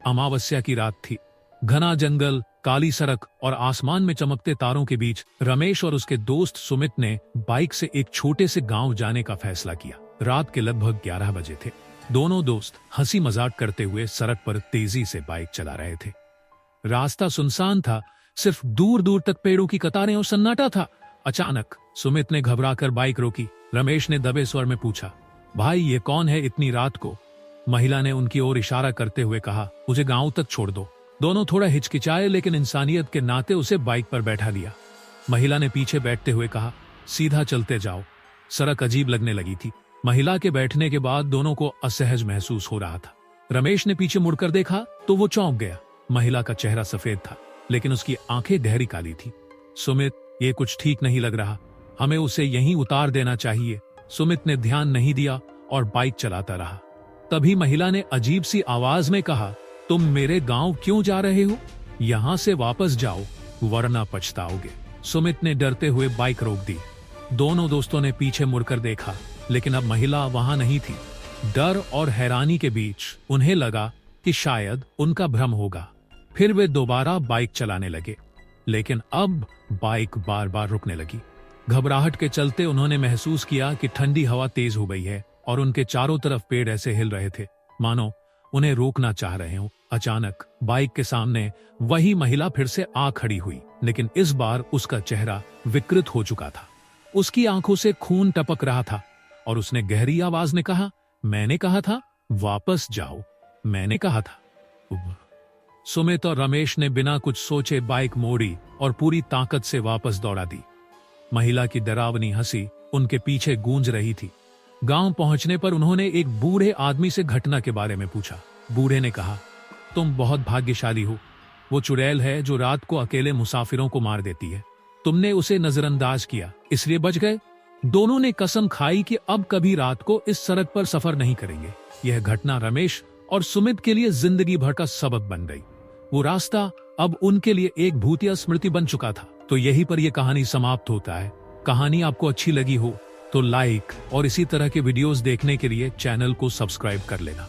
अमावस्या की रात थी। घना जंगल, काली सड़क और आसमान में चमकते तारों के बीच रमेश और उसके दोस्त सुमित ने बाइक से एक छोटे से गांव जाने का फैसला किया। रात के लगभग 11 बजे थे। दोनों दोस्त हंसी मजाक करते हुए सड़क पर तेजी से बाइक चला रहे थे। रास्ता सुनसान था, सिर्फ दूर दूर तक पेड़ों की कतारें और सन्नाटा था। अचानक सुमित ने घबराकर बाइक रोकी। रमेश ने दबे स्वर में पूछा, भाई ये कौन है इतनी रात को? महिला ने उनकी ओर इशारा करते हुए कहा, मुझे गांव तक छोड़ दो। दोनों थोड़ा हिचकिचाए, लेकिन इंसानियत के नाते उसे बाइक पर बैठा लिया। महिला ने पीछे बैठते हुए कहा, सीधा चलते जाओ। सड़क अजीब लगने लगी थी। महिला के बैठने के बाद दोनों को असहज महसूस हो रहा था। रमेश ने पीछे मुड़कर देखा तो वो चौंक गया। महिला का चेहरा सफेद था, लेकिन उसकी आंखें गहरी काली थी। सुमित, ये कुछ ठीक नहीं लग रहा, हमें उसे यहीं उतार देना चाहिए। सुमित ने ध्यान नहीं दिया और बाइक चलाता रहा। तभी महिला ने अजीब सी आवाज में कहा, तुम मेरे गांव क्यों जा रहे हो? यहां से वापस जाओ, वरना पछताओगे। सुमित ने डरते हुए बाइक रोक दी। दोनों दोस्तों ने पीछे मुड़कर देखा, लेकिन अब महिला वहां नहीं थी। डर और हैरानी के बीच उन्हें लगा कि शायद उनका भ्रम होगा। फिर वे दोबारा बाइक चलाने लगे, लेकिन अब बाइक बार बार रुकने लगी। घबराहट के चलते उन्होंने महसूस किया कि ठंडी हवा तेज हो गई है और उनके चारों तरफ पेड़ ऐसे हिल रहे थे मानो उन्हें रोकना चाह रहे हो। अचानक बाइक के सामने वही महिला फिर से आ खड़ी हुई, लेकिन इस बार उसका चेहरा विकृत हो चुका था। उसकी आंखों से खून टपक रहा था और उसने गहरी आवाज में कहा, मैंने कहा था वापस जाओ, मैंने कहा था। सुमित और रमेश ने बिना कुछ सोचे बाइक मोड़ी और पूरी ताकत से वापस दौड़ा दी। महिला की डरावनी हंसी उनके पीछे गूंज रही थी। गांव पहुंचने पर उन्होंने एक बूढ़े आदमी से घटना के बारे में पूछा। बूढ़े ने कहा, तुम बहुत भाग्यशाली हो। वो चुड़ैल है जो रात को अकेले मुसाफिरों को मार देती है। तुमने उसे नजरअंदाज किया, इसलिए बच गए। दोनों ने कसम खाई कि अब कभी रात को इस सड़क पर सफर नहीं करेंगे। यह घटना रमेश और सुमित के लिए जिंदगी भर का सबक बन गई। वो रास्ता अब उनके लिए एक भूतिया स्मृति बन चुका था। तो यहीं पर यह कहानी समाप्त होता है। कहानी आपको अच्छी लगी हो तो लाइक और इसी तरह के वीडियोस देखने के लिए चैनल को सब्सक्राइब कर लेना।